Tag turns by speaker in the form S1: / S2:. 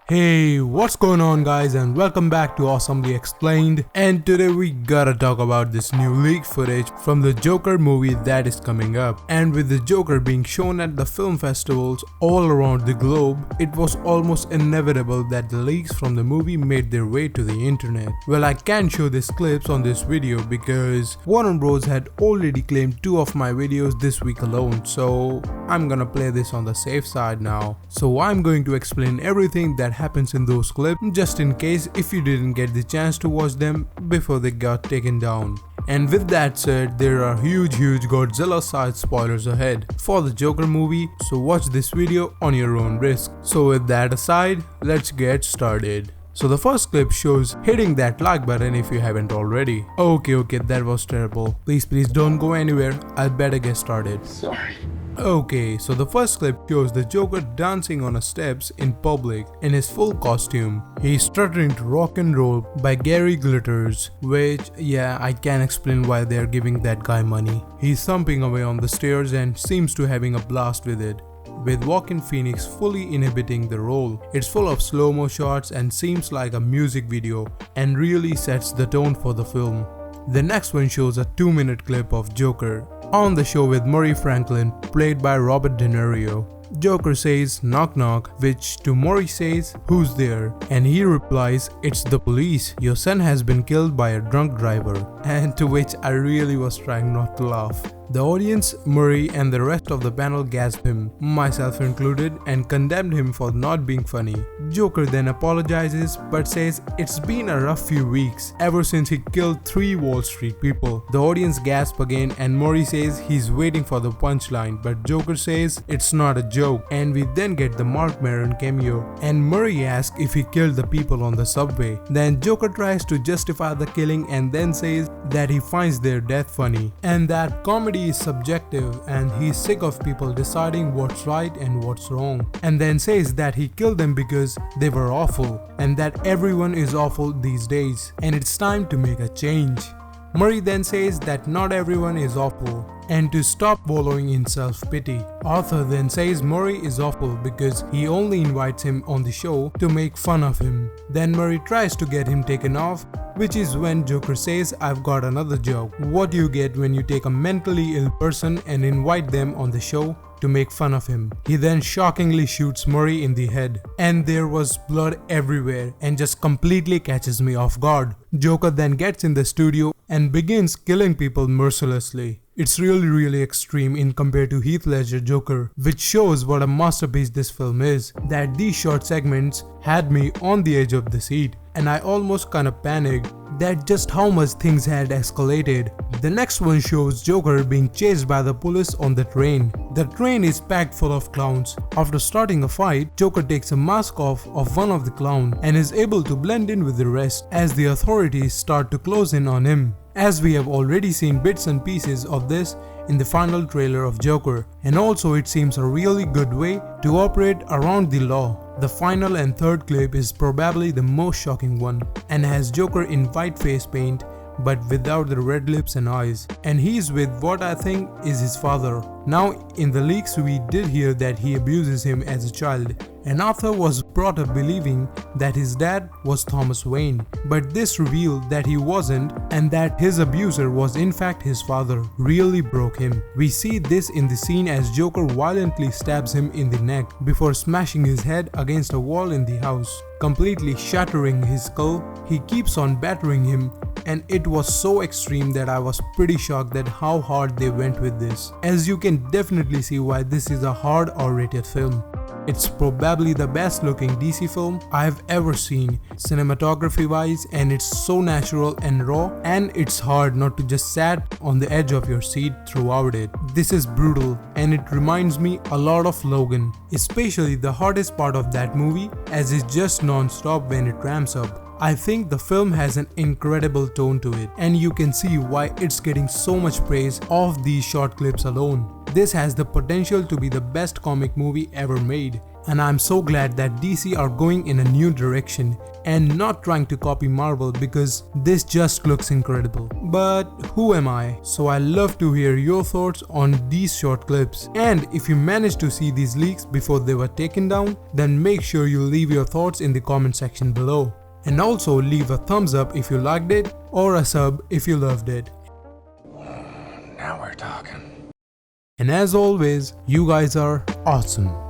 S1: Hey, what's going on guys, and welcome back to Awesomely Explained. And today we gotta talk about this new leaked footage from the Joker movie that is coming up. And with the Joker being shown at the film festivals all around the globe, it was almost inevitable that the leaks from the movie made their way to the internet. Well, I can't show these clips on this video because Warner Bros had already claimed 2 of my videos this week alone, so I'm gonna play this on the safe side now. So I'm going to explain everything that happens in those clips, just in case if you didn't get the chance to watch them before they got taken down. And with that said, there are huge Godzilla side spoilers ahead for the Joker movie, so watch this video on your own risk. So with that aside, let's get started. So the first clip shows hitting that like button if you haven't already. Okay, that was terrible. Please don't go anywhere, I better get started.
S2: Sorry.
S1: Okay, so the first clip shows the Joker dancing on a steps in public in his full costume. He's struttering to Rock and Roll by Gary Glitters, which, yeah, I can explain why they're giving that guy money. He's thumping away on the stairs and seems to having a blast with it, with Joaquin Phoenix fully inhabiting the role. It's full of slow-mo shots and seems like a music video and really sets the tone for the film. The next one shows a 2-minute clip of Joker on the show with Murray Franklin, played by Robert De Niro. Joker says knock knock, which to Murray says who's there, and he replies it's the police, your son has been killed by a drunk driver, and to which I really was trying not to laugh. The audience, Murray and the rest of the panel gasped him, myself included, and condemned him for not being funny. Joker then apologizes but says it's been a rough few weeks ever since he killed 3 Wall Street people. The audience gasps again and Murray says he's waiting for the punchline, but Joker says it's not a joke, and we then get the Mark Maron cameo and Murray asks if he killed the people on the subway. Then Joker tries to justify the killing and then says that he finds their death funny and that comedy is subjective and he's sick of people deciding what's right and what's wrong, and then says that he killed them because they were awful and that everyone is awful these days and it's time to make a change. Murray then says that not everyone is awful and to stop wallowing in self-pity. Arthur then says Murray is awful because he only invites him on the show to make fun of him. Then Murray tries to get him taken off, which is when Joker says I've got another joke. What do you get when you take a mentally ill person and invite them on the show to make fun of him? He then shockingly shoots Murray in the head and there was blood everywhere and just completely catches me off guard. Joker then gets in the studio and begins killing people mercilessly. It's really extreme in compared to Heath Ledger Joker, which shows what a masterpiece this film is, that these short segments had me on the edge of the seat and I almost kinda panicked that just how much things had escalated. The next one shows Joker being chased by the police on the train. The train is packed full of clowns. After starting a fight, Joker takes a mask off of one of the clowns and is able to blend in with the rest as the authorities start to close in on him, as we have already seen bits and pieces of this in the final trailer of Joker, and also it seems a really good way to operate around the law. The final and third clip is probably the most shocking one and has Joker in white face paint but without the red lips and eyes, and he's with what I think is his father. Now in the leaks we did hear that he abuses him as a child, and Arthur was brought up believing that his dad was Thomas Wayne, but this revealed that he wasn't and that his abuser was in fact his father. Really broke him. We see this in the scene as Joker violently stabs him in the neck before smashing his head against a wall in the house, completely shattering his skull. He keeps on battering him and it was so extreme that I was pretty shocked at how hard they went with this. As you can definitely see why this is a hard R-rated film. It's probably the best looking DC film I've ever seen cinematography wise, and it's so natural and raw, and it's hard not to just sat on the edge of your seat throughout it. This is brutal and it reminds me a lot of Logan, especially the hardest part of that movie as it's just non-stop when it ramps up. I think the film has an incredible tone to it, and you can see why it's getting so much praise off these short clips alone. This has the potential to be the best comic movie ever made, and I'm so glad that DC are going in a new direction and not trying to copy Marvel because this just looks incredible. But who am I? So I love to hear your thoughts on these short clips, and if you managed to see these leaks before they were taken down, then make sure you leave your thoughts in the comment section below. And also leave a thumbs up if you liked it or a sub if you loved it.
S2: Now we're talking.
S1: And as always, you guys are awesome.